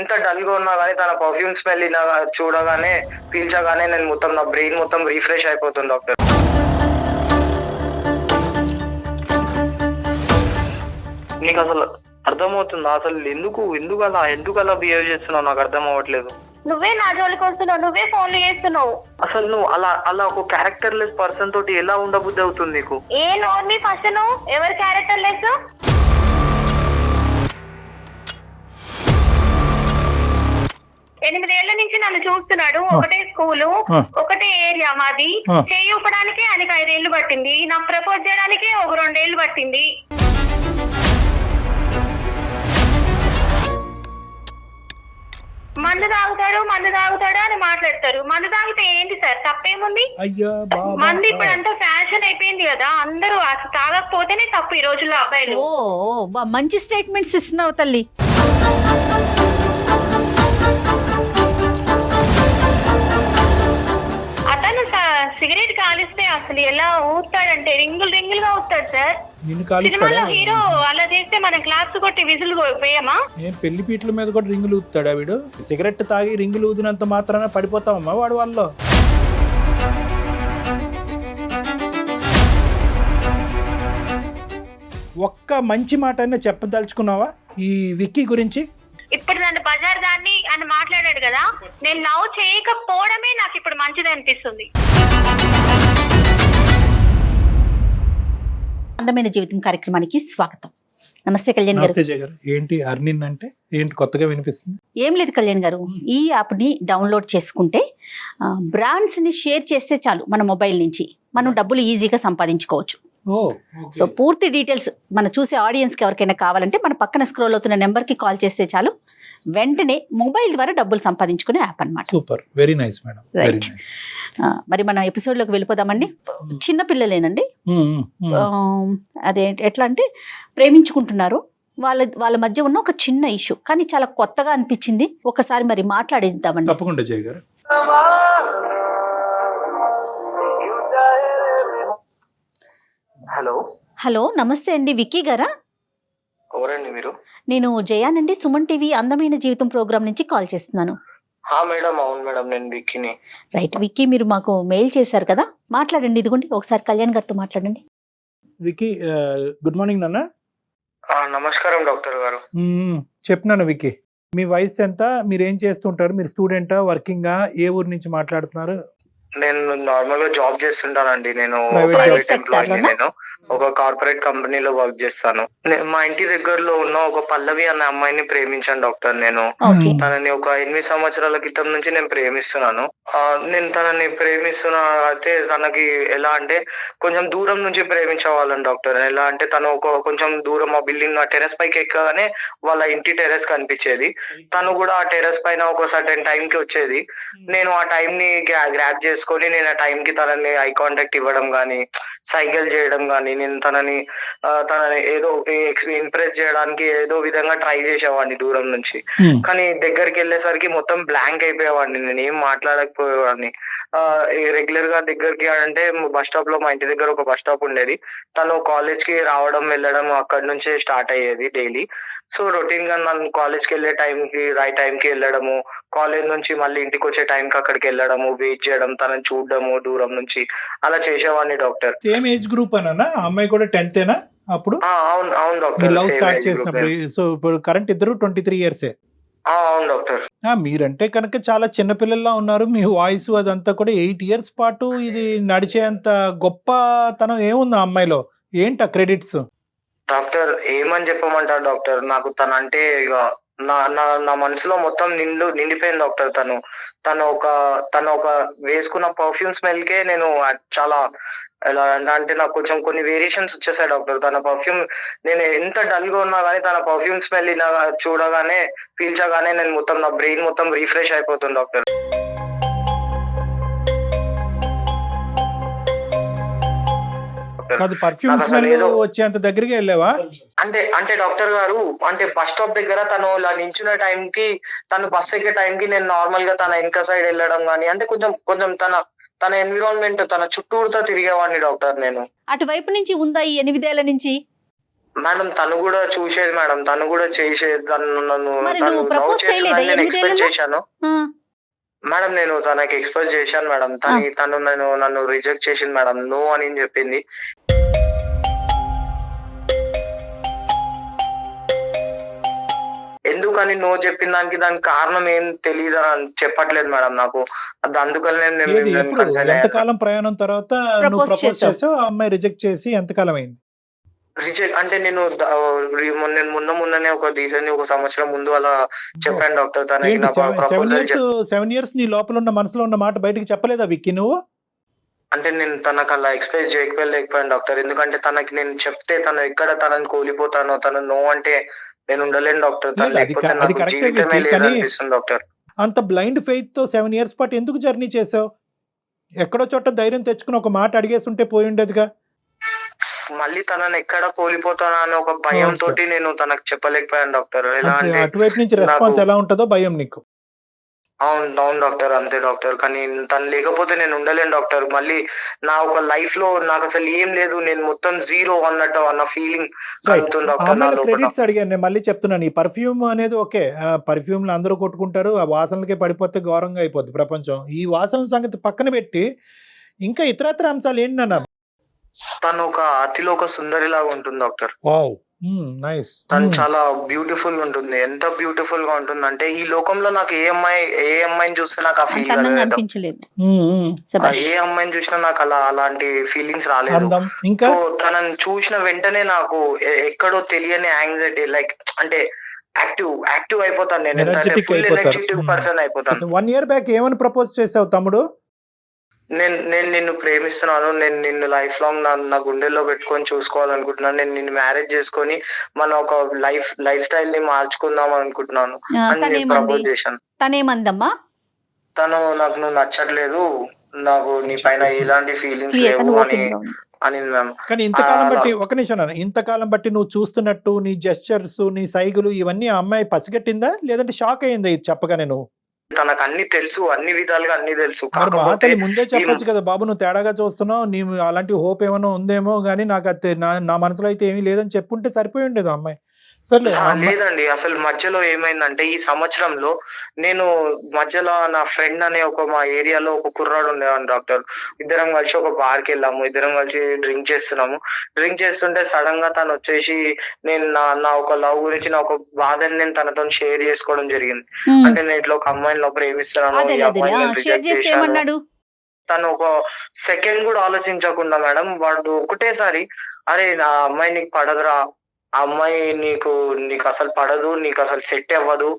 ఎంత డల్ గా ఉన్నా కానీ తన పర్ఫ్యూమ్ స్మెల్ చూడగానే పీల్చగానే నేను మొత్తం నా బ్రెయిన్ మొత్తం రీఫ్రెష్ అయిపోతుంది డాక్టర్. నీకు అసలు అర్థమవుతుందా అసలు ఎందుకు అలా బిహేవ్ చేస్తున్నావు? నాకు అర్థం అవ్వట్లేదు. నువ్వే నా జోలికి వస్తున్నావు, నువ్వే ఫోన్లు చేస్తున్నావు. అసలు నువ్వు అలా ఒక క్యారెక్టర్ లెస్ పర్సన్ తోటి ఎలా ఉండబుద్ధి అవుతుంది నీకు? ఏ నోర్ని ఫస్ట్ నువ్వు ఎవరి క్యారెక్టర్ లెస్? 8 ఏళ్ల నుంచి నన్ను చూస్తున్నాడు. ఒకటే స్కూలు, ఒకటే ఏరియా మాది. చేయి ఊపడానికి ఆయనకి 5 ఏళ్ళు పట్టింది, నాకు ప్రపోజ్ చేయడానికి ఒక 2 ఏళ్ళు పట్టింది. మందు తాగుతాడు అని మాట్లాడతారు. మందు తాగితే ఏంటి సార్, తప్పేముంది? మందు ఇప్పుడు అంతా ఫ్యాషన్ అయిపోయింది కదా, అందరూ అసలు తాగకపోతేనే తప్పు ఈ రోజుల్లో అబ్బాయిలు. మంచి స్టేట్మెంట్స్ ఇస్తున్నావు తల్లి. అతను సిగరెట్ కాలిస్తే అసలు ఎలా ఊతాడంటే రింగులుగా ఊతాడు సార్. సినిమాలో హీరో అలా చేస్తే మనం క్లాస్ కొట్టి విజిల్ వేయమా? పెళ్లి పీటల మీద కూడా రింగులు ఊతాడా వీడు? సిగరెట్ తాగి రింగులు ఊదినంత మాత్రాన పడిపోతావమ్మా వాడు వాళ్ళు. ఒక్క మంచి మాట అయినా చెప్పదలుచుకున్నావా ఈ విక్కీ గురించి? ఇప్పుడు నన్ను బజార్ దాన్ని అని మాట్లాడాడు కదా, నేను లవ్ చేయకపోవడమే నాకు ఇప్పుడు మంచిది అనిపిస్తుంది. అందమైన జీవితం కార్యక్రమానికి స్వాగతం. నమస్తే కళ్యాణ్ గారు. ఏంటి అర్నిన్ అంటే ఏంటి కొత్తగా వినిపిస్తుంది? ఏం లేదు కళ్యాణ్ గారు, ఈ యాప్ ని డౌన్లోడ్ చేసుకుంటే బ్రాండ్స్ ని షేర్ చేస్తే చాలు మన మొబైల్ నుంచి మనం డబ్బులు ఈజీగా సంపాదించుకోవచ్చు. సో పూర్తి డీటెయిల్స్ మన చూసే ఆడియన్స్ కి ఎవరికైనా కావాలంటే మన పక్కన స్క్రోల్ అవుతున్న నెంబర్ కి కాల్ చేస్తే చాలు, వెంటనే మొబైల్ ద్వారా డబ్బులు సంపాదించుకునే యాప్ అన్నమాట. Super, very nice madam, very nice. మరి మన ఎపిసోడ్ లోకి వెళ్ళిపోదామండి. చిన్న పిల్లలేనండి, అదే ఎట్లా అంటే ప్రేమించుకుంటున్నారు, వాళ్ళ మధ్య ఉన్న ఒక చిన్న ఇష్యూ, కానీ చాలా కొత్తగా అనిపించింది. ఒకసారి మరి మాట్లాడిద్దామండి. తప్పకుండా జయ గారు. హలో, నమస్తే అండి, విక్కీ గారా? ఎవరండి మీరు? నేను జయానండి, సుమన్ టీవీ అందమైన జీవితం ప్రోగ్రామ్ నుంచి కాల్ చేస్తున్నాను. మేడం, అవును మేడం, నేను విక్కీని. రైట్ విక్కీ, మీరు మాకు మెయిల్ చేశారు కదా, మాట్లాడండి. ఇదిగోండి, ఒకసారి కళ్యాణ్ గారితో మాట్లాడండి. విక్కీ, గుడ్ మార్నింగ్ నాన్న. నమస్కారం డాక్టర్ గారు. చెప్పినాను విక్కీ, మీ వయసు ఎంత, మీరు ఏం చేస్తుంటారు, మీరు స్టూడెంటా, వర్కింగా, ఏ ఊరు నుంచి మాట్లాడుతున్నారు? నేను నార్మల్ గా జాబ్ చేస్తుంటానండి. నేను ప్రైవేట్ ఎంప్లాయీ. నేను ఒక కార్పొరేట్ కంపెనీలో వర్క్ చేస్తాను. మా ఇంటి దగ్గరలో ఉన్న ఒక పల్లవి అనే అమ్మాయిని ప్రేమించాను డాక్టర్. నేను తనని ఒక 8 సంవత్సరాల క్రితం నుంచి నేను ప్రేమిస్తున్నాను. నేను తనని ప్రేమిస్తున్నా అయితే తనకి ఎలా అంటే కొంచెం దూరం నుంచి ప్రేమించేవాళ్ళని డాక్టర్. ఎలా అంటే తను కొంచెం దూరం ఆ బిల్డింగ్ టెర్రస్ పైకి ఎక్కగానే వాళ్ళ ఇంటి టెర్రస్ కనిపించేది. తను కూడా ఆ టెర్రస్ పైన ఒక సర్టెన్ టైం కి వచ్చేది. నేను ఆ టైం ని గ్రాప్ చేసుకొని నేను ఆ టైం కి తనని ఐ కాంటాక్ట్ ఇవ్వడం గానీ, సైకిల్ చేయడం గానీ, నేను తనని ఏదో ఇంప్రెస్ చేయడానికి ఏదో విధంగా ట్రై చేసేవాడిని దూరం నుంచి. కానీ దగ్గరికి వెళ్ళేసరికి మొత్తం బ్లాంక్ అయిపోయేవాడిని, నేను ఏం మాట్లాడకపోయేవాడిని. రెగ్యులర్ గా దగ్గరికి అంటే బస్ స్టాప్ లో, మా ఇంటి దగ్గర ఒక బస్ స్టాప్ ఉండేది. తను కాలేజ్ కి రావడం వెళ్ళడం అక్కడి నుంచే స్టార్ట్ అయ్యేది డైలీ. సో రొటీన్ గా నన్ను కాలేజ్ కి వెళ్ళే టైంకి రైట్ టైం కి వెళ్ళడము, కాలేజ్ నుంచి మళ్ళీ ఇంటికి వచ్చే టైంకి అక్కడికి వెళ్ళడము, వెయిట్ చేయడం, తనని చూడడము దూరం నుంచి, అలా చేసేవాడిని డాక్టర్. సేమ్ ఏజ్ గ్రూప్ అన్నా? అమ్మాయి కూడా 10th అప్పుడు? అవును డాక్టర్. లవ్ స్టార్ట్ చేసినప్పుడు. సో ఇప్పుడు కరెంట్ ఇద్దరు 23 years. అవును డాక్టర్. మీరంటే కనుక చాలా చిన్నపిల్లల్లా ఉన్నారు. మీ వాయిస్ అదంతా కూడా 8 years పాటు ఇది నడిచేంత గొప్పతనం ఏముంది ఆ అమ్మాయిలో? ఏంటి ఆ క్రెడిట్స్? డాక్టర్ ఏమని చెప్పమంటారు డాక్టర్, నాకు తనంటే ఇక నా మనసులో మొత్తం నిండిపోయింది డాక్టర్. తను ఒక వేసుకున్న పర్ఫ్యూమ్ స్మెల్ కే నేను చాలా ఎలా అంటే నాకు కొంచెం కొన్ని వేరియేషన్స్ వచ్చేసాయి డాక్టర్. తన పర్ఫ్యూమ్, నేను ఎంత డల్ గా ఉన్నా కానీ తన పర్ఫ్యూమ్ స్మెల్ చూడగానే పీల్చగానే నేను మొత్తం నా బ్రెయిన్ మొత్తం రీఫ్రెష్ అయిపోతుంది డాక్టర్. కాదు, పర్ఫ్యూమ్ స్మెల్ వచ్చేంత దగ్గరికి వెళ్ళావా? అంటే డాక్టర్ గారు, అంటే బస్ స్టాప్ దగ్గర తను ఇలా నించున్న టైం కి, తను బస్ ఎక్కే టైం కి నేను నార్మల్ గా తన వెనక సైడ్ వెళ్ళడం గానీ, అంటే కొంచెం తన ఎన్విరాన్మెంట్, తన చుట్టూరుతో తిరిగేవాడిని డాక్టర్. నేను అటువైపు నుంచి ఉందా ఈ 8 ఏళ్ల నుంచి? మేడం తను కూడా చూసేది మేడం, తను కూడా చేసేది, నన్ను మరి తను నువ్వు లవ్ ప్రపోజ్ చేయలేదా చేస్తుందని నేను 8 ఎక్స్పెక్ట్ ఏళ్లలో? చేశాను మేడం. నేను తనకి ఎక్స్పెక్ట్ చేశాను మేడం. తను నన్ను రిజెక్ట్ చేసింది మేడం, నో అని చెప్పింది. ఎందుకని నో చెప్పిన దానికి కారణం ఏం తెలియదు అని చెప్పట్లేదు మేడం నాకు. అందుకని నేను ఏది నేను ఎప్పుడు concern అయ్యాను. ఎంతకాలం ప్రయాణం తర్వాత నువ్వు Propose ప్రపోజ్ చేసావు. చేసావు, ఆ అమ్మాయి రిజెక్ట్ చేసి ఎంతకాలం అయింది? రిజెక్ట్ అంటే నేను నేను మొన్ననే ఒక రీసెంట్లీ ఒక సంవత్సరం ముందు అలా చెప్పాను డాక్టర్ తనకి ఏంటి నా 7 ప్రపోజల్. ఇయర్స్ 7 ఇయర్స్ నీ లోపల ఉన్న మనసులో ఉన్న మాట బయటికి చెప్పలేదా విక్కీ నువ్వు? అంటే నేను తనకు అలా ఎక్స్ప్రెస్ చేయకపోలేకపోయాను డాక్టర్. ఎందుకంటే తనకి నేను చెప్తే తను ఎక్కడ తనని కోల్పోతానో, తను నో అంటే నేను ఉండలేను డాక్టర్. తను లేదు, అది లేకపోతే అది నాకు కరెక్టే జీవితమే విక్కీ, కానీ లేదనిపిస్తుంది డాక్టర్. అంత బ్లైండ్ ఫెయిత్ తో 7 ఇయర్స్ పాటు ఎందుకు జర్నీ చేసావు? ఎక్కడో చోట ధైర్యం తెచ్చుకుని ఒక మాట అడిగేసి ఉంటే పోయి ఉండేదిగా. మళ్ళీ తనని ఎక్కడ కోల్పోతానా అని ఒక భయం తోటి నేను తనకు చెప్పలేకపోయాను డాక్టర్. ఎలా అంటే అటువైపు నుంచి రెస్పాన్స్ ఎలా ఉంటుందో భయం నీకు. అవును డాక్టర్, అంతే డాక్టర్. కానీ తను లేకపోతే నేను ఉండలేను డాక్టర్. మళ్ళీ నా ఒక లైఫ్ లో నాకు అసలు ఏం లేదు, నేను మొత్తం జీరో అన్నట్టు అన్న ఫీలింగ్ కలుగుతుంది డాక్టర్ నా లోపల. క్రెడిట్స్ అడిగాను నేను, మళ్ళీ చెప్తున్నాను, ఈ పర్ఫ్యూమ్ అనేది ఓకే, పర్ఫ్యూమ్ అందరూ కొట్టుకుంటారు, ఆ వాసనలకే పడిపోతే ఘోరంగా అయిపోద్ది ప్రపంచం. ఈ వాసనల సంగతి పక్కన పెట్టి ఇంకా ఇతరత్ర అంశాలు ఏంటి నాన్న? తను ఒక అతిలో ఒక సుందరి లాగా ఉంటుంది డాక్టర్. Wow, nice. తను చాలా బ్యూటిఫుల్ ఉంటుంది. ఎంత బ్యూటిఫుల్ గా ఉంటుంది అంటే ఈ లోకంలో నాకు ఏ అమ్మాయిని చూస్తే నాకు ఆ అంత ఫీల్ అందంగా కలగదు. అనిపించలేదు. శభాష్. ఏ అమ్మాయిని చూసినా నాకు అలాంటి ఫీలింగ్స్ రాలేదు. అందం ఇంకా సో తనని చూసిన వెంటనే నాకు ఎక్కడో తెలియని యాంగ్జైటీ, లైక్ అంటే యాక్టివ్ అయిపోతాను నేను. Energetic ఫుల్ అయిపోతారు. ఎనర్జెటిక్ పర్సన్ అయిపోతాను. 1 ఇయర్ బ్యాక్ ఏమని ప్రపోజ్ చేసావు తమ్ముడు? నేను నిన్ను ప్రేమిస్తున్నాను, నేను నిన్ను లైఫ్ లాంగ్ నా గుండెల్లో పెట్టుకొని చూసుకోవాలనుకుంటున్నాను, నేను నిన్ను మ్యారేజ్ చేసుకొని మన ఒక లైఫ్ స్టైల్ ని మార్చుకుందాం అనుకుంటున్నాను అని నేను ప్రపోజ్ చేశాను. తనేమందమ్మా? తను నువ్వు నచ్చట్లేదు, నాకు నీ పైన ఎలాంటి ఫీలింగ్స్ లేవు అని మ్యామ్. కానీ ఇంతకాలం బట్టి, ఒక నిమిషం నాన్న, ఇంతకాలం బట్టి నువ్వు చూస్తున్నట్టు నీ జెస్చర్స్, నీ సైగులు ఇవన్నీ ఆ అమ్మాయి పసిగట్టిందా, లేదంటే షాక్ అయిందా ఇది చెప్పగానే నువ్వు? తనకు అన్ని తెలుసు, అన్ని విధాలుగా అన్ని తెలుసు. మరి కాకపోతే మహాతల్లి ముందే చెప్పొచ్చు కదా, బాబు నువ్వు తేడాగా చూస్తున్నావు, నీవు అలాంటి హోప్ ఏమైనా ఉందేమో గానీ నాకు అది నా మనసులో అయితే ఏమీ లేదని చెప్పుంటే సరిపోయి ఉండేది ఆ అమ్మాయి. సర్లే లేదండి, అసలు మధ్యలో ఏమైందంటే ఈ సంవత్సరంలో నేను మధ్యలో నా ఫ్రెండ్ అనే మా ఏరియాలో ఒక కుర్రాడు ఉండేవాడు డాక్టర్. ఇద్దరం కలిసి ఒక బార్కి వెళ్ళాము, ఇద్దరం కలిసి డ్రింక్ చేస్తుంటే సడన్ గా తను వచ్చేసి నేను నా ఒక లవ్ గురించి, నా ఒక బాధని నేను తనతో షేర్ చేసుకోవడం జరిగింది. అంటే నేను ఇట్లా ఒక అమ్మాయిని ప్రేమిస్తున్నాను, ఈ అమ్మాయిని నేను రిజెక్ట్ చేశాను. తను ఒక సెకండ్ కూడా ఆలోచించకుండా మేడం, వాడు ఒకటేసారి అరే నా అమ్మాయి నీకు పడదురా, ఆ అమ్మాయి నీకు అసలు పడదు, నీకు అసలు సెట్ అవ్వదు,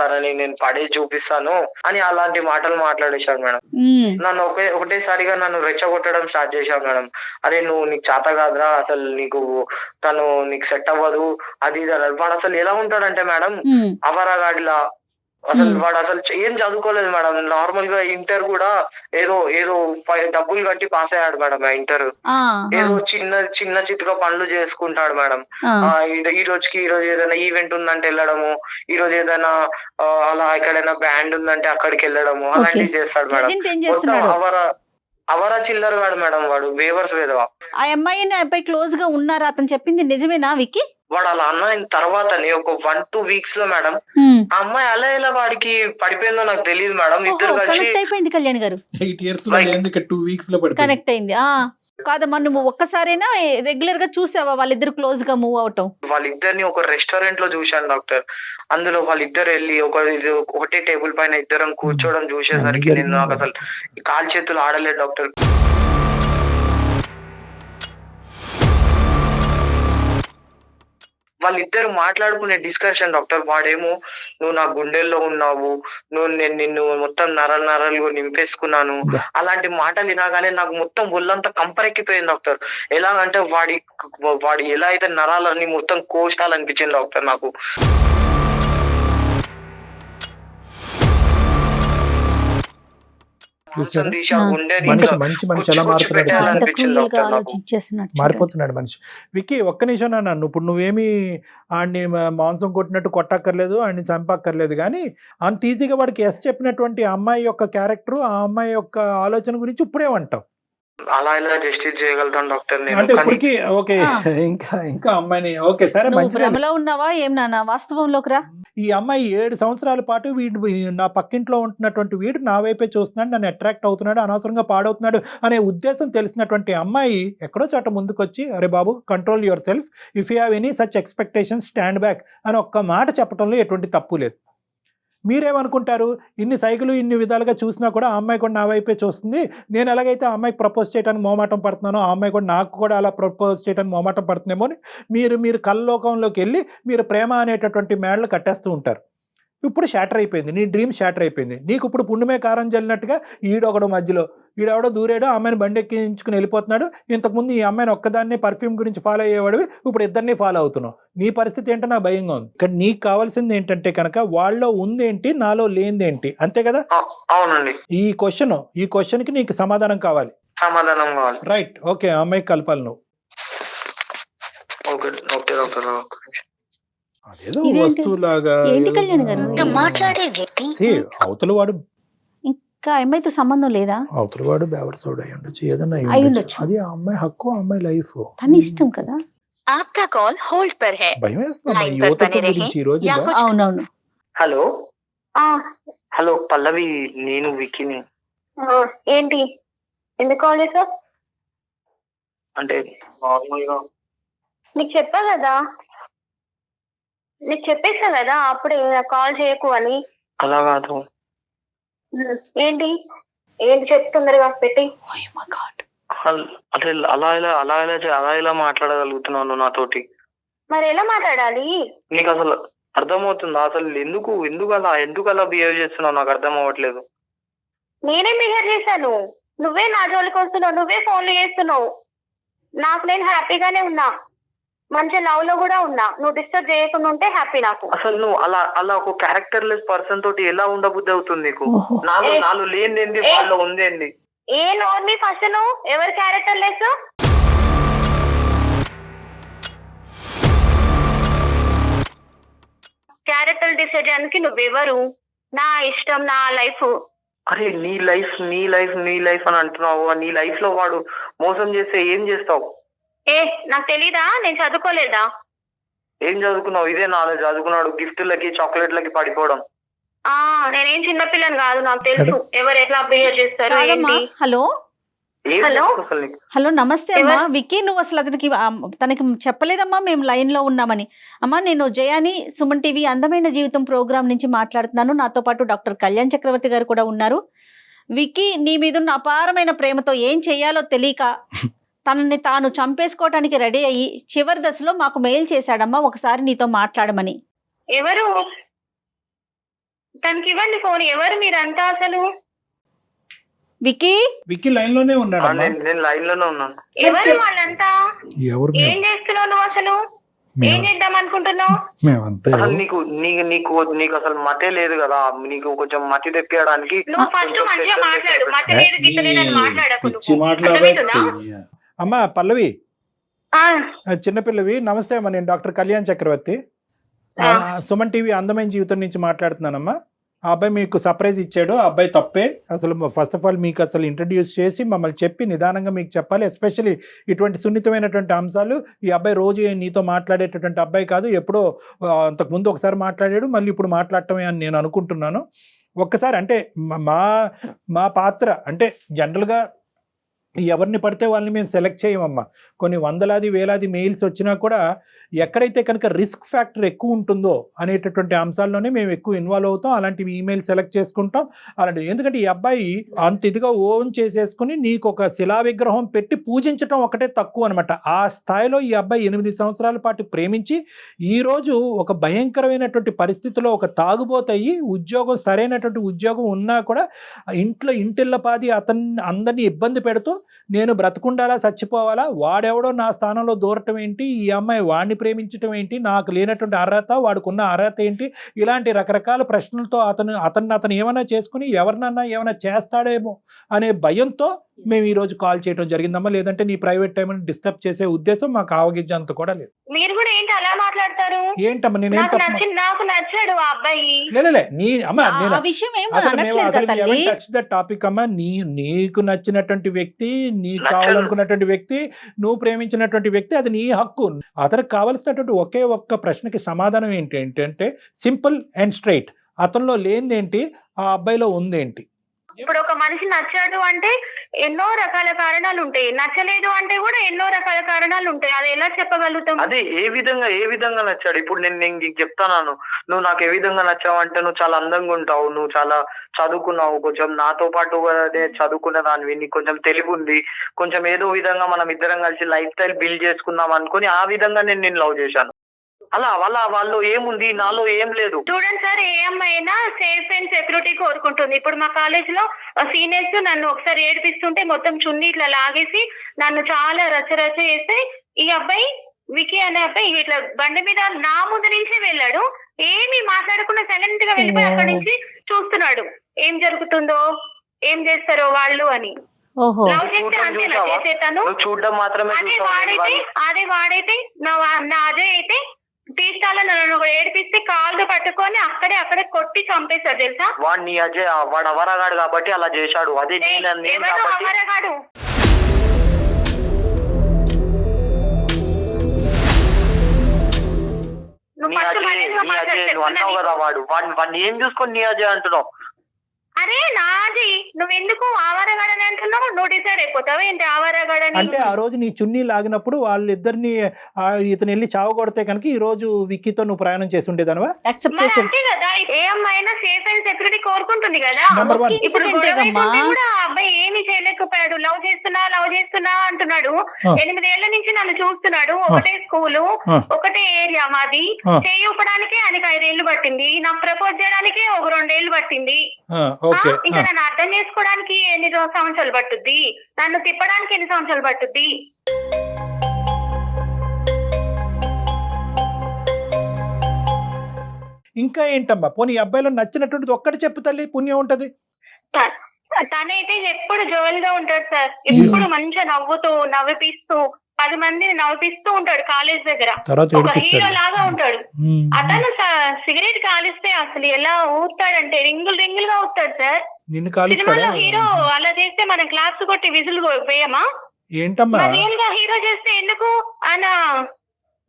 తనని నేను పడే చూపిస్తాను అని అలాంటి మాటలు మాట్లాడేశాడు మేడం. నన్ను ఒకటేసారిగా నన్ను రెచ్చగొట్టడం స్టార్ట్ చేశాడు మేడం. అరే నీకు చేత కాదురా, అసలు తను నీకు సెట్ అవ్వదు అది ఇది అన్నాడు. వాడు అసలు ఎలా ఉంటాడంటే మేడం, అవరగాడిలా. వాడు అసలు ఏం చదువుకోలేదు మేడం. నార్మల్ గా ఇంటర్ కూడా ఏదో డబ్బులు కట్టి పాస్ అయ్యాడు మేడం. ఇంటర్ ఏదో చిన్న చిత్తుగా పనులు చేసుకుంటాడు మేడం. ఈ రోజు ఏదైనా ఈవెంట్ ఉందంటే వెళ్ళడము, ఈ రోజు ఏదైనా అలా ఎక్కడైనా బ్యాండ్ ఉందంటే అక్కడికి వెళ్ళడము, అలాంటివి చేస్తాడు మేడం. అవరా చిల్లర కాడు మేడం, వాడు వేవర్స్ వేదవా. ఆ అబ్బాయి క్లోజ్ గా ఉన్నారా? అతను చెప్పింది నిజమేనా విక్కీ? వాడు అలా అన్న తర్వాతనే ఒక 1-2 వీక్స్ లో మేడం ఆ అమ్మాయి అలా ఎలా వాడికి పడిపోయిందో నాకు తెలియదు మేడం. ఇద్దరు కలిసి అయిపోయింది కళ్యాణ్ గారు. 8 ఇయర్స్ లో 2 వీక్స్ లో కనెక్ట్ అయింది. కాదమ్మా, నువ్వు ఒక్కసారైనా రెగ్యులర్ గా చూసావా వాళ్ళిద్దరు క్లోజ్ గా మూవ్ అవటం? వాళ్ళిద్దరిని ఒక రెస్టారెంట్ లో చూశాను డాక్టర్. అందులో వాళ్ళిద్దరు వెళ్ళి ఒకటే టేబుల్ పైన ఇద్దరం కూర్చోవడం చూసేసరికి నేను నాకు అసలు కాలు చేతులు ఆడలేదు డాక్టర్. వాళ్ళిద్దరు మాట్లాడుకునే డిస్కషన్ డాక్టర్. వాడేమో నువ్వు నా గుండెల్లో ఉన్నావు, నేను నిన్ను మొత్తం నరాలు నింపేసుకున్నాను, అలాంటి మాటలు వినగానే నాకు మొత్తం ఒళ్ళంతా కంపరెక్కిపోయింది డాక్టర్. ఎలాగంటే వాడి ఎలా అయితే నరాలన్నీ మొత్తం కోశాలనిపించింది డాక్టర్ నాకు. మారిపోతున్నాడు మనిషి. విక్కీ ఒక్క నిమిషం నన్ను, ఇప్పుడు నువ్వేమి ఆడిని మాంసం కొట్టినట్టు కొట్టక్కర్లేదు, ఆడిని చంపక్కర్లేదు, కానీ అంత ఈజీగా వాడికి ఎస్ చెప్పినటువంటి అమ్మాయి యొక్క క్యారెక్టర్, ఆ అమ్మాయి యొక్క ఆలోచన గురించి ఇప్పుడేమంటావు? అలా ఇలా జస్టిస్ చేయగలుగుతాను డాక్టర్ నేను. అంటే కానీ ఇప్పటికి ఓకే ఆ. ఇంకా అమ్మాయిని ఓకే సరే నువ్వు మంచిదే. భ్రమలో ఉన్నావా ఏం నాన్న, వాస్తవంలోకి రా. ఈ అమ్మాయి 7 సంవత్సరాల పాటు నా పక్కింట్లో ఉంటున్నటువంటి వీడు నా వైపే చూస్తున్నాడు, నన్ను అట్రాక్ట్ అవుతున్నాడు, అనవసరంగా పాడవుతున్నాడు అనే ఉద్దేశం తెలిసినటువంటి అమ్మాయి ఎక్కడో చోట ముందుకొచ్చి అరే బాబు control yourself, if you have any such expectation stand back అని ఒక్క మాట చెప్పడంలో ఎటువంటి తప్పు లేదు. మీరేమనుకుంటారు, ఇన్ని సైకిలు ఇన్ని విధాలుగా చూసినా కూడా ఆ అమ్మాయి కూడా నా వైపే చూస్తుంది, నేను ఎలాగైతే ఆ అమ్మాయికి ప్రపోజ్ చేయడానికి మొహమాటం పడుతున్నానో ఆ అమ్మాయి కూడా నాకు కూడా అలా ప్రపోజ్ చేయడానికి మొహమాటం పడుతుందేమో అని మీరు కళ్ళలోకంలోకి వెళ్ళి మీరు ప్రేమ అనేటటువంటి మేడలు కట్టేస్తూ ఉంటారు. ఇప్పుడు షాటర్ అయిపోయింది, నీ డ్రీమ్ షాటర్ అయిపోయింది. నీకు ఇప్పుడు పుండుమే కారం జల్లినట్టుగా ఈడొకడు మధ్యలో ఈడెవడో దూరేడో అమ్మాయిని బండి ఎక్కించుకుని వెళ్ళిపోతున్నాడు. ఇంతకుముందు ఈ అమ్మాయిని ఒక్కదాన్ని పర్ఫ్యూమ్ గురించి ఫాలో అయ్యేవాడివి, ఇప్పుడు ఇద్దరిని ఫాలో అవుతున్నావు. నీ పరిస్థితి ఏంటో నాకు భయంగా ఉంది. కానీ నీకు కావాల్సింది ఏంటంటే కనుక వాళ్ళలో ఉందేంటి నాలో లేనిదేంటి, అంతే కదా? అవునండి. ఈ క్వశ్చన్కి నీకు సమాధానం కావాలి. సమాధానం కావాలి. రైట్, ఓకే, ఆ అమ్మాయికి కలపాలి నువ్వు. Okay okay doctor. అదేదో ఇదేంటి? వస్తువులాగా ఏంటి కళ్యాణ్ గారు? మాట్లాడే వ్యక్తి అవతల వాడు ఇంకా అమ్మాయితో సంబంధం లేదా? బేవరసోడు అయి ఉండొచ్చు, ఏదన్నా అయి అయి ఉండొచ్చు. ఉండొచ్చు. అది ఆ అమ్మాయి హక్కు, ఆ అమ్మాయి లైఫ్. తన ఇష్టం కదా. आपका कॉल होल्ड पर है. భయం వేస్తుంది Line యువత पर बने గురించి ఈ రోజు. या कुछ అవునవును. హలో హలో పల్లవి, నేను విక్కీని. ఏంటి ఎందుకు కాల్ చేసావు? అంటే నార్మల్ గా నీకు చెప్పా కదా, నీకు చెప్పేసా కదా అప్పుడే కాల్ చేయకు అని. అలా కాదు. ఏంటి ఏంటి చెప్తుందరుగా పెట్టి. అంటే అలా ఇలా మాట్లాడగలుగుతున్నాను నాతోటి. మరి ఎలా మాట్లాడాలి? నీకు అసలు అర్థమవుతుందా? అసలు ఎందుకు అలా బిహేవ్ చేస్తున్నావు నాకు అర్థం అవ్వట్లేదు. నేనేం బిహేవ్ చేశాను? నువ్వే నా జోలికి వస్తున్నావు, నువ్వే ఫోన్లు చేస్తున్నావు. నాకు నేను హ్యాపీగానే ఉన్నా, మంచి లవ్ లో కూడా ఉన్నా. నువ్వు డిస్టర్బ్ చేయకుండా ఉంటే హ్యాపీ నాకు. అసలు నువ్వు అలా ఒక క్యారెక్టర్ లెస్ పర్సన్ తోటి ఎలా ఉండబుద్ధి అవుతుంది నీకు? నాలో లేనిదేంది, వాళ్ళలో ఉందేంది? ఏ నోర్ని ఫస్ట్ నువ్వు ఎవరి క్యారెక్టర్ లెస్? క్యారెక్టర్ డిసిజన్ కి నువ్వెవరు? నా ఇష్టం, నా లైఫ్. అరే నీ లైఫ్ అని అంటున్నావు. నీ లైఫ్ లో వాడు మోసం చేస్తే ఏం చేస్తావు? నాకు తెలీదా? నేను చదువుకోలేదా? ఏం చదువుకున్నావు? ఇదే నాలుగు చదువుకున్నాడు, గిఫ్ట్లకి చాక్లెట్లకి పడిపోవడం. నేనేం చిన్నపిల్లని కాదు, నాకు తెలుసు ఎవరు ఎట్లా బిహేవ్ చేస్తారు. కాదమ్మా. హలో హలో హలో నమస్తే అమ్మా. విక్కీ, నువ్వు అసలు తనకి చెప్పలేదమ్మా మేము లైన్ లో ఉన్నామని. అమ్మా, నేను జయాని, సుమన్ టీవీ అందమైన జీవితం ప్రోగ్రామ్ నుంచి మాట్లాడుతున్నాను. నాతో పాటు డాక్టర్ కళ్యాణ్ చక్రవర్తి గారు కూడా ఉన్నారు. విక్కీ నీ మీద ఉన్న అపారమైన ప్రేమతో ఏం చెయ్యాలో తెలియక తనని తాను చంపేసుకోవటానికి రెడీ అయ్యి చివరి దశలో మాకు మెయిల్ చేశాడమ్మా ఒకసారి నీతో మాట్లాడమని. ఎవరు? తనకి ఇవ్వండి ఫోన్. ఎవరు మీరంతా అసలు? విక్కీ లైన్ లోనే ఉన్నాడు. నేను లైన్ లోనే ఉన్నాను. ఎవరు వాళ్ళంతా? ఏం చేస్తున్నావు నువ్వు అసలు? ఏం చేద్దాం అనుకుంటున్నావు? అసలు నీకు అసలు మతే లేదు కదా. నీకు కొంచెం మతి తెప్పడానికి నువ్వు ఫస్ట్ మంచిగా మాట్లాడు. మతి లేదు గిట్ట లేదని మాట్లాడకు. అమ్మా పల్లవి, చిన్నపిల్లవి, నమస్తే అమ్మా. నేను డాక్టర్ కళ్యాణ్ చక్రవర్తి, సుమన్ టీవీ అందమైన జీవితం నుంచి మాట్లాడుతున్నానమ్మా. ఆ అబ్బాయి మీకు సర్ప్రైజ్ ఇచ్చాడు. ఆ అబ్బాయి తప్పే. అసలు ఫస్ట్ ఆఫ్ ఆల్ మీకు అసలు ఇంట్రడ్యూస్ చేసి మమ్మల్ని చెప్పి నిదానంగా మీకు చెప్పాలి. ఎస్పెషల్లీ ఇటువంటి సున్నితమైనటువంటి అంశాలు. ఈ అబ్బాయి రోజు నీతో మాట్లాడేటటువంటి అబ్బాయి కాదు. ఎప్పుడో అంతకుముందు ఒకసారి మాట్లాడాడు, మళ్ళీ ఇప్పుడు మాట్లాడటమే అని నేను అనుకుంటున్నాను. ఒక్కసారి అంటే మా పాత్ర అంటే జనరల్గా ఎవరిని పడితే వాళ్ళని మేము సెలెక్ట్ చేయమమ్మా. కొన్ని వందలాది వేలాది మెయిల్స్ వచ్చినా కూడా ఎక్కడైతే కనుక రిస్క్ ఫ్యాక్టర్ ఎక్కువ ఉంటుందో అనేటటువంటి అంశాల్లోనే మేము ఎక్కువ ఇన్వాల్వ్ అవుతాం. అలాంటివి ఈమెయిల్ సెలెక్ట్ చేసుకుంటాం. అలాంటివి ఎందుకంటే ఈ అబ్బాయి అంత ఇదిగా ఓన్ చేసేసుకుని నీకు ఒక శిలా విగ్రహం పెట్టి పూజించడం ఒకటే తక్కువ అనమాట. ఆ స్థాయిలో ఈ అబ్బాయి 8 సంవత్సరాల పాటు ప్రేమించి ఈరోజు ఒక భయంకరమైనటువంటి పరిస్థితిలో ఒక తాగుబోతయ్యి ఉద్యోగం, సరైనటువంటి ఉద్యోగం ఉన్నా కూడా ఇంటిల్లపాది అందరినీ ఇబ్బంది పెడుతూ నేను బ్రతకుండాలా చచ్చిపోవాలా, వాడెవడో నా స్థానంలో దూరటం ఏంటి, ఈ అమ్మాయి వాడిని ప్రేమించటం ఏంటి, నాకు లేనటువంటి అర్హత, వాడుకున్న అర్హత ఏంటి, ఇలాంటి రకరకాల ప్రశ్నలతో అతను ఏమైనా చేసుకుని ఎవరినన్నా ఏమైనా చేస్తాడేమో అనే భయంతో మేము ఈ రోజు కాల్ చేయడం జరిగిందమ్మా, లేదంటే నీ ప్రైవేట్ టైం డిస్టర్బ్ చేసే ఉద్దేశం మాకు ఆవగించేంత కూడా లేదు. మీరు కూడా ఏంటి అలా మాట్లాడతారు? ఏంటమ్మా నేనేం నాకు తప్పు నాకు నచ్చాడు ఆ అబ్బాయి. లేలే నీ అమ్మా నేను ఆ విషయం ఏం అసలు మేము అనట్లేదు అసలు కదా తల్లి. టచ్ ద టాపిక్ అమ్మా. నీకు నచ్చినటువంటి వ్యక్తి, నీకు కావాలనుకున్నటువంటి వ్యక్తి, నువ్వు ప్రేమించినటువంటి వ్యక్తి, అది నీ హక్కు. అతనికి కావలసినటువంటి ఒకే ఒక్క ప్రశ్నకి సమాధానం ఏంటంటే సింపుల్ అండ్ స్ట్రైట్. అతనిలో లేనిదేంటి, ఆ అబ్బాయిలో ఉందేంటి? ఇప్పుడు ఒక మనిషి నచ్చాడు అంటే ఎన్నో రకాల కారణాలు ఉంటాయి, నచ్చలేదు అంటే కూడా ఎన్నో రకాల కారణాలు ఉంటాయి. అది ఎలా చెప్పగలుగుతాం? అదే ఏ విధంగా నచ్చాడు? ఇప్పుడు నేను నీకు చెప్తాను, నువ్వు నాకు ఏ విధంగా నచ్చావు అంటే నువ్వు చాలా అందంగా ఉంటావు, నువ్వు చాలా చదువుకున్నావు, కొంచెం నాతో పాటు చదువుకున్న దానివి, నీకు కొంచెం తెలివి ఉంది, కొంచెం ఏదో విధంగా మనం ఇద్దరం కలిసి లైఫ్ స్టైల్ బిల్డ్ చేసుకుందాం అనుకుని ఆ విధంగా నేను లవ్ చేశాను. అలా వాళ్ళు ఏముంది, నాలో ఏం లేదు. చూడండి సార్, ఏ అమ్మాయి అయినా సేఫ్ అండ్ సెక్యూరిటీ కోరుకుంటుంది. ఇప్పుడు మా కాలేజ్ లో సీనియర్స్ నన్ను ఒకసారి ఏడిపిస్తుంటే మొత్తం చున్నీ ఇట్లా లాగేసి నన్ను చాలా రచ్చ చేస్తే ఈ అబ్బాయి వికీ అనే అబ్బాయి ఇట్లా బండి మీద నా ముందు నుంచి వెళ్ళాడు. ఏమి మాట్లాడకుండా సైలెంట్ గా వెళ్ళిపోయి అక్కడి నుంచి చూస్తున్నాడు ఏం జరుగుతుందో, ఏం చేస్తారో వాళ్ళు అని. లవ్ చేస్తే అంతేనా చేసేతాను? చూడడం మాత్రమే. అదే వాడైతే నా అజయ్ అయితే తీస్తాలో నన్ను ఏడిపిస్తే కాళ్ళు పట్టుకొని అక్కడే కొట్టి చంపేశాడు తెలుసా? వాడిని అజయ్ వాడు అవరగాడు కాబట్టి అలా చేశాడు. అదే అవరగాడు. నువ్వు అన్నావు కదా వాడిని ఏం చూసుకొని నీ అజయ్ అంటున్నావు? అరే నాది, నువ్వెందుకు ఆవారగాడని అంటున్నావు? నువ్వు డిసైడ్ అయిపోతావు ఏంటి ఆవారగాడని? అంటే ఆ రోజు నీ చున్నీ లాగినప్పుడు వాళ్ళిద్దరిని ఇతను వెళ్ళి చావగొడితే కనుక ఈ రోజు విక్కీతో నువ్వు ప్రయాణం చేసి ఉండేదానివా? అంతే కదా, ఏ అమ్మాయి అయినా సేఫ్ అండ్ సెక్యూరిటీ కోరుకుంటుంది కదా. ఇప్పుడు కూడా ఆ అబ్బాయి ఏమి చేయలేకపోయాడు. లవ్ చేస్తున్నా అంటున్నాడు. 8 ఏళ్ల నుంచి నన్ను చూస్తున్నాడు. ఒకటే స్కూలు, ఒకటే ఏరియా మాది. చేయి ఊపడానికి ఆయనకి 5 ఏళ్లు పట్టింది. నాకు ప్రపోజ్ చేయడానికి ఒక 2 ఏళ్లు పట్టింది. ఇంకా నన్ను అర్థం చేసుకోవడానికి ఎన్ని సంవత్సరాలు పట్టుద్ది, నన్ను తిప్పడానికి ఎన్ని సంవత్సరాలు పట్టుద్ది? ఇంకా ఏంటమ్మా, పోనీ అబ్బాయిలో నచ్చినటువంటిది ఒక్కటి చెప్పు తల్లి, పుణ్యం ఉంటది. తనైతే ఎప్పుడు జోల్ గా ఉంటాడు సార్. ఎప్పుడు మంచిగా నవ్విపిస్తూ 10 మందిని నవ్విపిస్తూ ఉంటాడు. కాలేజ్ దగ్గర ఒక హీరో లాగా ఉంటాడు. అతను సిగరెట్ కాలిస్తే అసలు ఎలా ఊతాడంటే రింగులుగా ఊతాడు సార్. సినిమాలో హీరో అలా చేస్తే మనం క్లాస్ కొట్టి విజిల్ వేయమా? ఏంటమ్మా రియల్ గా హీరో చేస్తే ఎందుకు ఆయన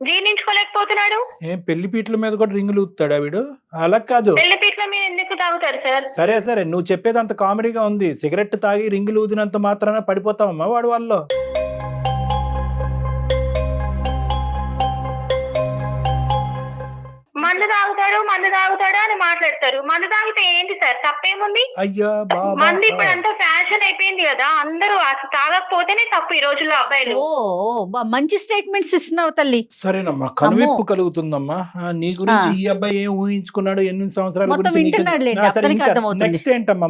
జీర్ణించుకోలేకపోతున్నాడు? పెళ్లి పీటల మీద కూడా రింగులు ఊతాడా వీడు? అలా కాదు, పెళ్లి పీటల మీద ఎందుకు తాగుతారు సార్? సరే నువ్వు చెప్పేది అంత కామెడీగా ఉంది. సిగరెట్ తాగి రింగులు ఊదినంత మాత్రాన పడిపోతావమ్మా వాడు వాళ్ళు? మందు తాగుతాడు అని మాట్లాడతారు. మందు తాగితే ఏంటి సార్, తప్పేముంది? అయ్యా మంది ఇప్పుడు అంతా ఫ్యాషన్ అయిపోయింది కదా, అందరూ తాగకపోతేనే తప్పు ఈ రోజుల్లో అబ్బాయిలు. మంచి స్టేట్మెంట్స్ ఇస్తున్నావు తల్లి. సరేనమ్మా, కనువిప్పు కలుగుతుందమ్మా. నీ గురించి ఈ అబ్బాయి ఏం ఊహించుకున్నాడు, ఎన్ని సంవత్సరాల గురించి. నెక్స్ట్ ఏంటమ్మా,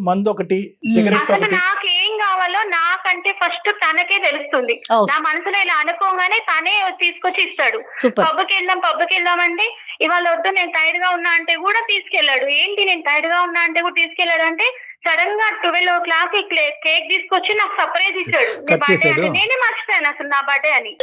మందు ఒకటి, సిగరెట్ ఒకటి. నాకేం కావాలో నాకంటే ఫస్ట్ తనకే తెలుస్తుంది. నా మనసులో ఇలా అనుకోగానే తనే తీసుకొచ్చి ఇస్తాడు. పబ్కి వెళ్దాం అంటే ఇవాళ వద్దు నేను టైర్డ్ గా ఉన్నా అంటే కూడా తీసుకెళ్లాడు. ఏంటి నేను టైర్డ్ గా ఉన్నా అంటే కూడా తీసుకెళ్లాడు అంటే సడన్ గా 12 o'clock కేక్ తీసుకొచ్చి నాకు సర్ప్రైజ్ ఇచ్చాడు. బర్త్డే అని నేనే మర్చిపోయాను అసలు నా బర్త్డే అని.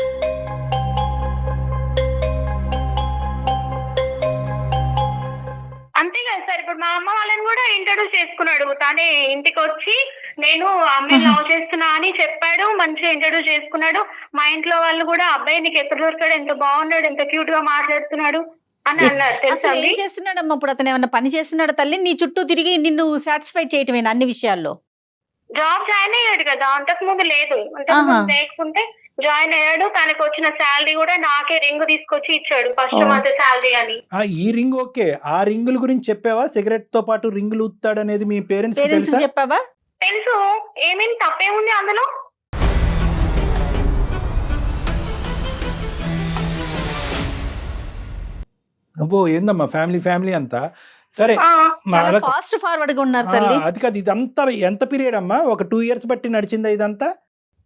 అంతే కదా సార్. ఇప్పుడు మా అమ్మ వాళ్ళని కూడా ఇంట్రడ్యూస్ చేసుకున్నాడు. తానే ఇంటికి వచ్చి నేను అమ్మాయిని లవ్ చేస్తున్నా అని చెప్పాడు. మంచిగా ఇంట్రడ్యూస్ చేసుకున్నాడు. మా ఇంట్లో వాళ్ళు కూడా అబ్బాయి నీకు ఎక్కడ దొరికాడు, ఎంత బాగున్నాడు, ఎంత క్యూట్ గా మాట్లాడుతున్నాడు అని అన్నారు. తెలుసా ఏం చేస్తున్నాడమ్మా ఇప్పుడు అతను? ఏమన్నా పని చేస్తున్నాడు తల్లి? నీ చుట్టూ తిరిగి నిన్ను సాటిస్ఫై చేయటమేనా అన్ని విషయాల్లో? జాబ్ జాయిన్ అయ్యాడు కదా, అంతకు ముందు లేదు. లేకుంటే జాయిన్ అయ్యాడు. తనకు వచ్చిన శాలరీ కూడా నాకే రింగ్ తీసుకొచ్చి ఇచ్చాడు, ఫస్ట్ మంత్ శాలరీ అని. ఈ రింగ్ ఓకే, ఆ రింగుల గురించి చెప్పావా? సిగరెట్ తో పాటు రింగులు ఊతాడు అనేది మీ పేరెంట్స్ చెప్పావా? తెలుసు. ఏమేమి తప్పేముంది అందులో? అబ్బో ఏందమ్మా ఫ్యామిలీ అంతా. సరే ఫాస్ట్ ఫార్వర్డ్ గా ఉన్నారు తల్లి. అది కాదు, ఇదంతా ఎంత పీరియడ్ అమ్మా? ఒక 2 years బట్టి నడిచిందా ఇదంతా?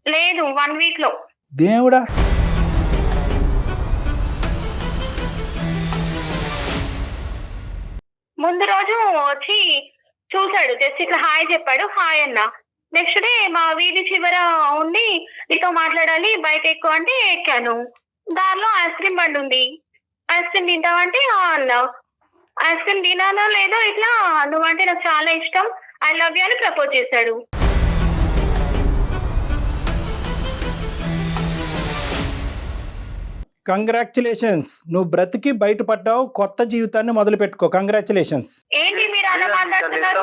లేదు, 1 week లో. దేవుడా, ముందు రోజు వచ్చి చూసాడు, జస్ట్ ఇట్లా హాయ్ చెప్పాడు. హాయ్ అన్నా. నెక్స్ట్ డే మా వీధి చివర ఉండి నీతో మాట్లాడాలి బైక్ ఎక్కువ అంటే ఎక్కాను. దారిలో ఐస్ క్రీమ్ బండి ఉంది. ఐస్ క్రీమ్ తింటావంటే అన్నా. ఐస్ క్రీమ్ తినాలో లేదో ఇట్లా నువ్వంటే నాకు చాలా ఇష్టం, ఐ లవ్ యూ అని ప్రపోజ్ చేశాడు. కంగ్రాచులేషన్స్, నువ్వు బ్రతికి బయటపడ్డావు, కొత్త జీవితాన్ని మొదలు పెట్టుకో. కంగ్రాచులేషన్స్. ఏంటి మీరు అలా మాట్లాడుతున్నారు?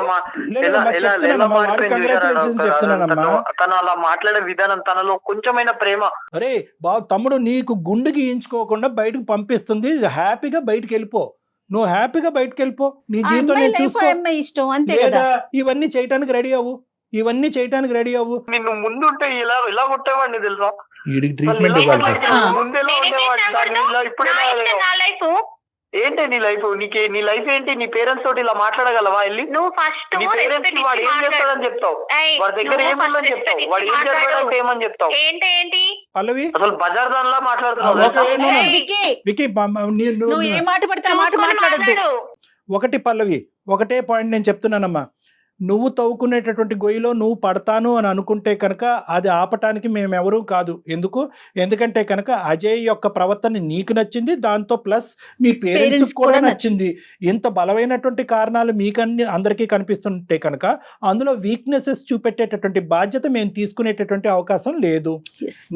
చెప్తున్నానమ్మా. తను అలా మాట్లాడే విధానం, తనలో కొంచెమైన ప్రేమ. అరే బాబు తమ్ముడు, నీకు గుండె గీయించుకోకుండా బయటకు పంపిస్తుంది, హ్యాపీగా బయటకు వెళ్ళిపో. నువ్వు హ్యాపీగా బయటకు వెళ్ళిపో, నీ జీవితం నేను చూసుకో. ఇష్టం అంతే లేదా కదా. ఇవన్నీ చేయటానికి రెడీ అవ్వు, ఇవన్నీ చేయటానికి రెడీ అవ్వు. నిన్ను ముందు ఉంటే ఇలా కొట్టేవాడిని తెలుసా? వీడికి ట్రీట్మెంట్ ఇవ్వాలి. ముందెలా ఉండేవాడు, ఇప్పుడు ఏంటి నీ లైఫ్? నీ లైఫ్ ఏంటి? నీ పేరెంట్స్ తోటి ఇలా మాట్లాడగలవా? వెళ్ళి నువ్వు ఫస్ట్ నీ పేరెంట్స్ వాడు ఏం చేస్తాడని చెప్తావు, వాడి దగ్గర ఏముందని చెప్తావు, వాడు ఏం చేస్తాడంటే ఏమని చెప్తావు? ఏంటి పల్లవి అసలు బజార్ దానిలా మాట్లాడుతున్నావు. వికీ నువ్వు ఏ మాట పడితే ఆ మాట మాట్లాడద్దు. ఒకటి పల్లవి, ఒకటే పాయింట్ నేను చెప్తున్నానమ్మా. నువ్వు తవ్వుకునేటటువంటి గొయ్యిలో నువ్వు పడతాను అని అనుకుంటే కనుక అది ఆపటానికి మేమెవరూ కాదు. ఎందుకంటే కనుక అజయ్ యొక్క ప్రవర్తన నీకు నచ్చింది, దాంతో ప్లస్ మీ పేరెంట్స్ కూడా నచ్చింది. ఇంత బలమైనటువంటి కారణాలు అందరికీ కనిపిస్తుంటే కనుక అందులో వీక్నెసెస్ చూపెట్టేటటువంటి బాధ్యత మేము తీసుకునేటటువంటి అవకాశం లేదు.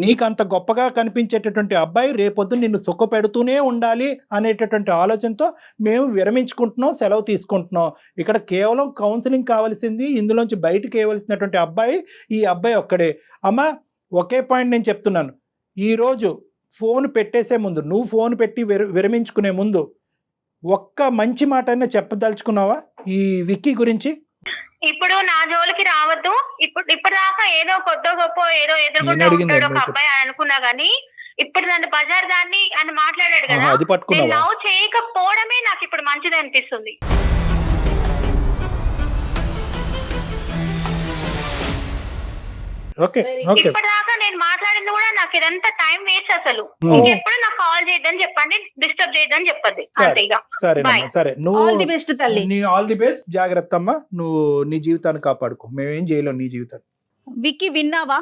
నీకు అంత గొప్పగా కనిపించేటటువంటి అబ్బాయి రేపొద్దు నిన్ను సుఖపెడుతూనే ఉండాలి అనేటటువంటి ఆలోచనతో మేము విరమించుకుంటున్నాం, సెలవు తీసుకుంటున్నాం. ఇక్కడ కేవలం కౌన్సిలింగ్ కావాల్సింది, ఇందులోంచి బయటకు వేయవలసినటువంటి అబ్బాయి ఈ అబ్బాయి ఒక్కడే. అమ్మా ఒకే పాయింట్ నేను చెప్తున్నాను, ఈరోజు ఫోన్ పెట్టేసే ముందు, నువ్వు ఫోన్ పెట్టి విరమించుకునే ముందు ఒక్క మంచి మాట అయినా చెప్పదలుచుకున్నావా ఈ విక్కీ గురించి? ఇప్పుడు నా జోలికి రావద్దు. ఇప్పుడు దాకా ఏదో కొద్దో గొప్ప ఏదో ఎదుర్కొంటూ ఉంటాడు ఒక అబ్బాయి అని అనుకున్నా గానీ, ఇప్పుడు నన్ను బజార్ దాన్ని అని మాట్లాడాడు కదా, అది పట్టుకున్నావా? లవ్ చేయకపోవడమే నాకు ఇప్పుడు మంచిది అనిపిస్తుంది. ఇప్పటిదాకా నేను మాట్లాడింది కూడా నాకు ఇదంతా టైం వేస్ట్. అసలు ఇంకెప్పుడు నాకు కాల్ చేయొద్దని చెప్పండి, డిస్టర్బ్ చేయొద్దని చెప్పండి. సరే, నువ్వు ఆల్ ది బెస్ట్ తల్లి. నీ ఆల్ ది బెస్ట్, జాగ్రత్త అమ్మా. నువ్వు నీ జీవితాన్ని కాపాడుకో, మేమేం చేయలేం నీ జీవితాన్ని. విక్కీ విన్నావా?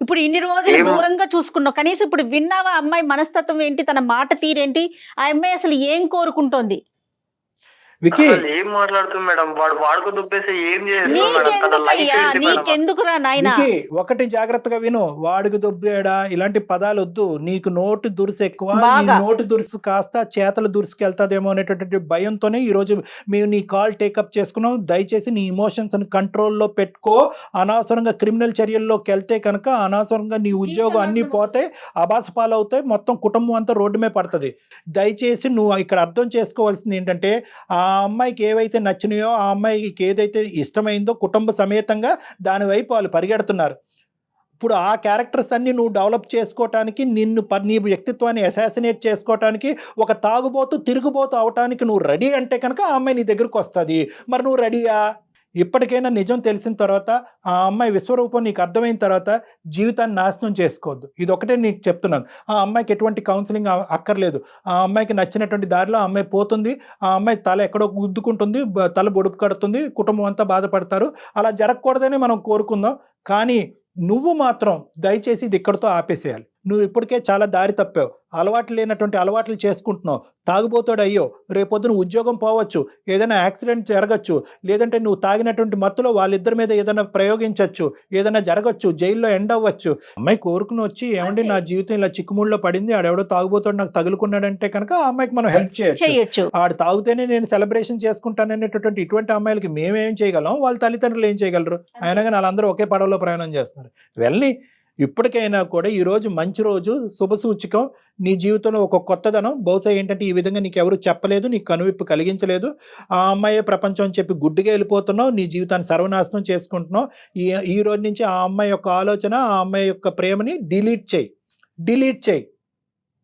ఇప్పుడు ఇన్ని రోజులు దూరంగా చూసుకున్నావు, కనీసం ఇప్పుడు విన్నావా అమ్మాయి మనస్తత్వం ఏంటి, తన మాట తీరేంటి, ఆ అమ్మాయి అసలు ఏం కోరుకుంటోంది? విక్కీ ఏం మాట్లాడుతుంది మేడం, వాడుకు దుబ్బేసి ఏం నీకెందుకురా నాయనా? ఒకటి జాగ్రత్తగా విను, వాడికి దొబ్బేడా ఇలాంటి పదాలు వద్దు. నీకు నోటు దురుసు ఎక్కువ, నోటు దురుసు కాస్త చేతలు దురుసుకెళ్తాదేమో అనేటటువంటి భయంతోనే ఈ రోజు మేము నీ కాల్ టేకప్ చేసుకున్నాం. దయచేసి నీ ఇమోషన్స్ ని కంట్రోల్లో పెట్టుకో. అనవసరంగా క్రిమినల్ చర్యల్లోకి వెళ్తే కనుక అనవసరంగా నీ ఉద్యోగం అన్ని పోతాయి, అబాస పాలవుతాయి, మొత్తం కుటుంబం అంతా రోడ్డు మీద పడుతుంది. దయచేసి నువ్వు ఇక్కడ అర్థం చేసుకోవాల్సింది ఏంటంటే, ఆ అమ్మాయికి ఏవైతే నచ్చినాయో, ఆ అమ్మాయికి ఏదైతే ఇష్టమైందో కుటుంబ సమేతంగా దాని వైపు వాళ్ళు పరిగెడుతున్నారు. ఇప్పుడు ఆ క్యారెక్టర్స్ అన్ని నువ్వు డెవలప్ చేసుకోవటానికి, నీ వ్యక్తిత్వాన్ని అసాసినేట్ చేసుకోవటానికి, ఒక తాగుబోతు తిరుగుబోతు అవటానికి నువ్వు రెడీ అంటే కనుక ఆ అమ్మాయి నీ దగ్గరకు వస్తుంది. మరి నువ్వు రెడీయా? ఇప్పటికైనా నిజం తెలిసిన తర్వాత, ఆ అమ్మాయి విశ్వరూపం నీకు అర్థమైన తర్వాత జీవితాన్ని నాశనం చేసుకోవద్దు. ఇది ఒకటే నీకు చెప్తున్నాను. ఆ అమ్మాయికి ఎటువంటి కౌన్సిలింగ్ అక్కర్లేదు. ఆ అమ్మాయికి నచ్చినటువంటి దారిలో ఆ అమ్మాయి పోతుంది. ఆ అమ్మాయి తల ఎక్కడో గుద్దుకుంటుంది, తల బొడుపు కడుతుంది, కుటుంబం అంతా బాధపడతారు. అలా జరగకూడదని మనం కోరుకుందాం. కానీ నువ్వు మాత్రం దయచేసి ఇది ఇక్కడితో ఆపేసేయాలి. నువ్వు ఇప్పటికే చాలా దారి తప్పావు, అలవాట్లు లేనటువంటి అలవాట్లు చేసుకుంటున్నావు, తాగుబోతాడు అయ్యో, రేపొద్దున ఉద్యోగం పోవచ్చు, ఏదైనా యాక్సిడెంట్ జరగచ్చు, లేదంటే నువ్వు తాగినటువంటి మత్తులో వాళ్ళిద్దరి మీద ఏదైనా ప్రయోగించవచ్చు, ఏదైనా జరగచ్చు, జైల్లో ఎండ్ అవ్వచ్చు. అమ్మాయి కోరుకుని వచ్చి ఏమండి నా జీవితం ఇలా చిక్కుముళ్ళలో పడింది, ఆడెవడో తాగుబోతాడు నాకు తగులుకున్నాడంటే కనుక ఆ అమ్మాయికి మనం హెల్ప్ చేయొచ్చు. ఆడు తాగుతేనే నేను సెలబ్రేషన్ చేసుకుంటాననేటటువంటి ఇటువంటి అమ్మాయిలకి మేమేం చేయగలం, వాళ్ళ తల్లిదండ్రులు ఏం చేయగలరు? అయినా కానీ వాళ్ళందరూ ఒకే పడవలో ప్రయాణం చేస్తున్నారు. వెళ్ళి ఇప్పటికైనా కూడా ఈరోజు మంచి రోజు, శుభసూచకం. నీ జీవితంలో ఒక కొత్తదనం. బహుశా ఏంటంటే ఈ విధంగా నీకు ఎవరు చెప్పలేదు, నీకు కనువిప్పు కలిగించలేదు, ఆ అమ్మాయే ప్రపంచం అని చెప్పి గుడ్డిగా వెళ్ళిపోతున్నావు, నీ జీవితాన్ని సర్వనాశనం చేసుకుంటున్నావు. ఈ రోజు నుంచి ఆ అమ్మాయి యొక్క ఆలోచన, ఆ అమ్మాయి యొక్క ప్రేమని డిలీట్ చేయి.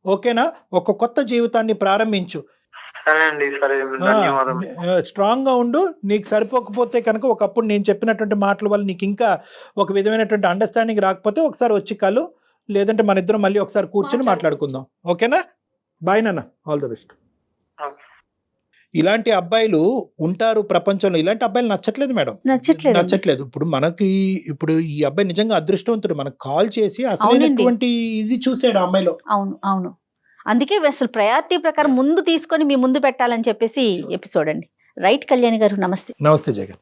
ఓకేనా? ఒక కొత్త జీవితాన్ని ప్రారంభించు. స్ట్రాంగ్ గా ఉండు. నీకు సరిపోకపోతే కనుక ఒకప్పుడు నేను చెప్పినటువంటి మాటల వల్ల నీకు ఇంకా ఒక విధమైనటువంటి అండర్స్టాండింగ్ రాకపోతే ఒకసారి వచ్చి కలు, లేదంటే మన ఇద్దరం మళ్ళీ ఒకసారి కూర్చొని మాట్లాడుకుందాం. ఓకేనా? బాయ్ నాన్న, ఆల్ ద బెస్ట్. ఇలాంటి అబ్బాయిలు ఉంటారు ప్రపంచంలో. ఇలాంటి అబ్బాయిలు నచ్చట్లేదు మేడం, నచ్చట్లేదు. ఇప్పుడు ఈ అబ్బాయి నిజంగా అదృష్టవంతుడు. మనకు కాల్ చేసి అసలైనటువంటి ఇది చూసాడు ఆ అమ్మాయిలో. అవును. అందుకే అసలు ప్రయారిటీ ప్రకారం ముందు తీసుకొని మీ ముందు పెట్టాలని చెప్పేసి ఎపిసోడ్ అండి. రైట్ కళ్యాణి గారు, నమస్తే. నమస్తే జగన్.